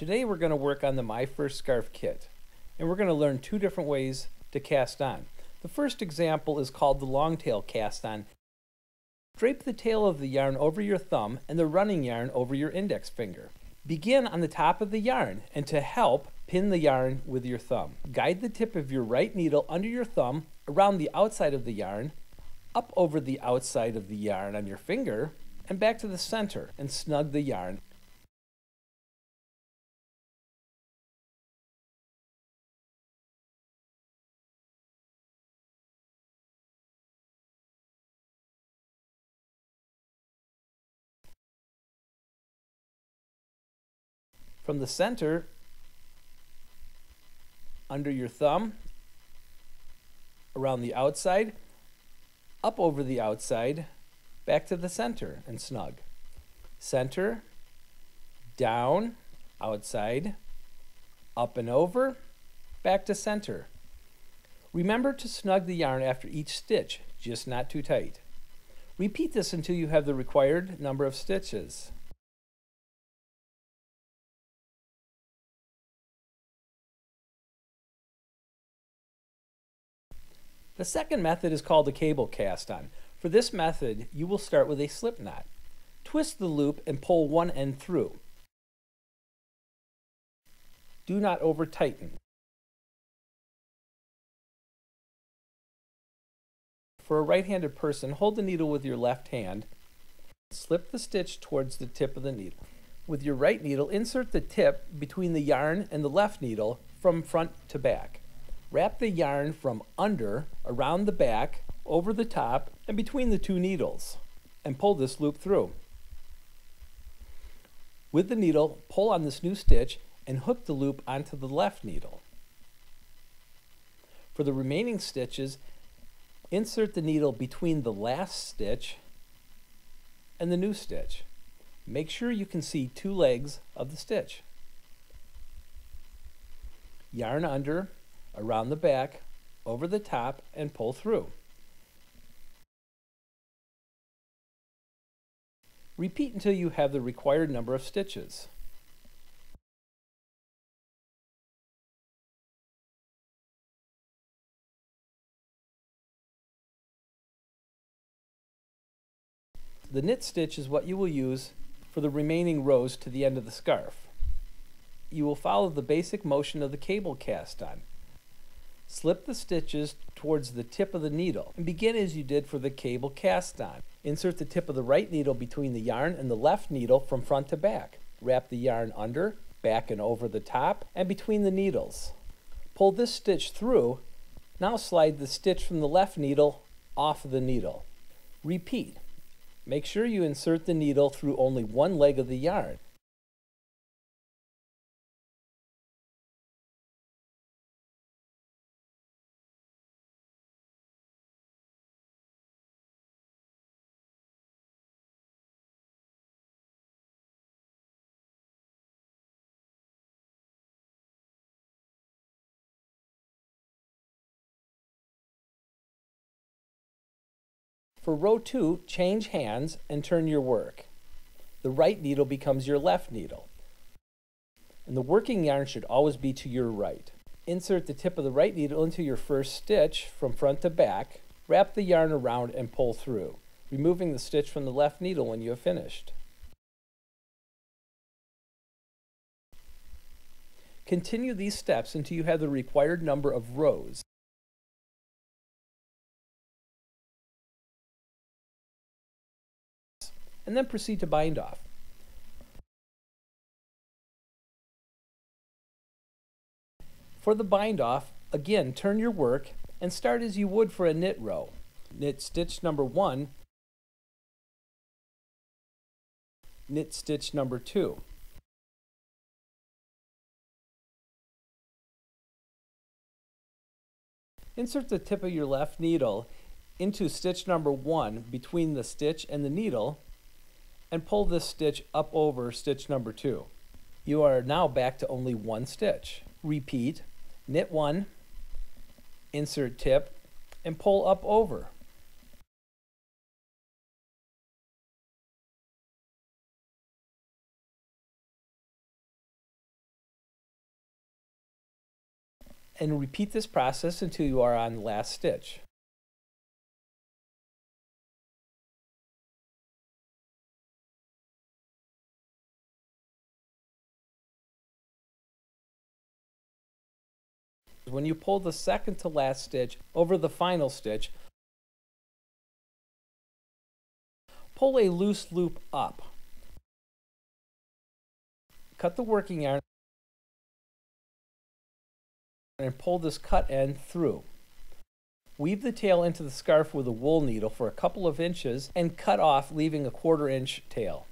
Today we're going to work on the My First Scarf kit, and we're going to learn two different ways to cast on. The first example is called the long tail cast on. Drape the tail of the yarn over your thumb and the running yarn over your index finger. Begin on the top of the yarn, and to help, pin the yarn with your thumb. Guide the tip of your right needle under your thumb around the outside of the yarn, up over the outside of the yarn on your finger, and back to the center, and snug the yarn. From the center, under your thumb, around the outside, up over the outside, back to the center and snug. Center, down, outside, up and over, back to center. Remember to snug the yarn after each stitch, just not too tight. Repeat this until you have the required number of stitches. The second method is called the cable cast on. For this method, you will start with a slip knot. Twist the loop and pull one end through. Do not over tighten. For a right-handed person, hold the needle with your left hand. Slip the stitch towards the tip of the needle. With your right needle, insert the tip between the yarn and the left needle from front to back. Wrap the yarn from under, around the back, over the top, and between the two needles, and pull this loop through. With the needle, pull on this new stitch and hook the loop onto the left needle. For the remaining stitches, insert the needle between the last stitch and the new stitch. Make sure you can see two legs of the stitch. Yarn under, around the back, over the top, and pull through. Repeat until you have the required number of stitches. The knit stitch is what you will use for the remaining rows to the end of the scarf. You will follow the basic motion of the cable cast on. Slip the stitches towards the tip of the needle and begin as you did for the cable cast on. Insert the tip of the right needle between the yarn and the left needle from front to back. Wrap the yarn under, back and over the top, and between the needles. Pull this stitch through. Now slide the stitch from the left needle off the needle. Repeat. Make sure you insert the needle through only one leg of the yarn. For row 2, change hands and turn your work. The right needle becomes your left needle. And the working yarn should always be to your right. Insert the tip of the right needle into your first stitch from front to back. Wrap the yarn around and pull through, removing the stitch from the left needle when you have finished. Continue these steps until you have the required number of rows. And then proceed to bind off. For the bind off, again, turn your work and start as you would for a knit row. Knit stitch number 1, knit stitch number 2. Insert the tip of your left needle into stitch number 1 between the stitch and the needle, and pull this stitch up over stitch number 2. You are now back to only one stitch. Repeat, knit 1, insert tip, and pull up over. And repeat this process until you are on the last stitch. When you pull the second to last stitch over the final stitch, pull a loose loop up. Cut the working yarn and pull this cut end through. Weave the tail into the scarf with a wool needle for a couple of inches and cut off, leaving a 1/4 inch tail.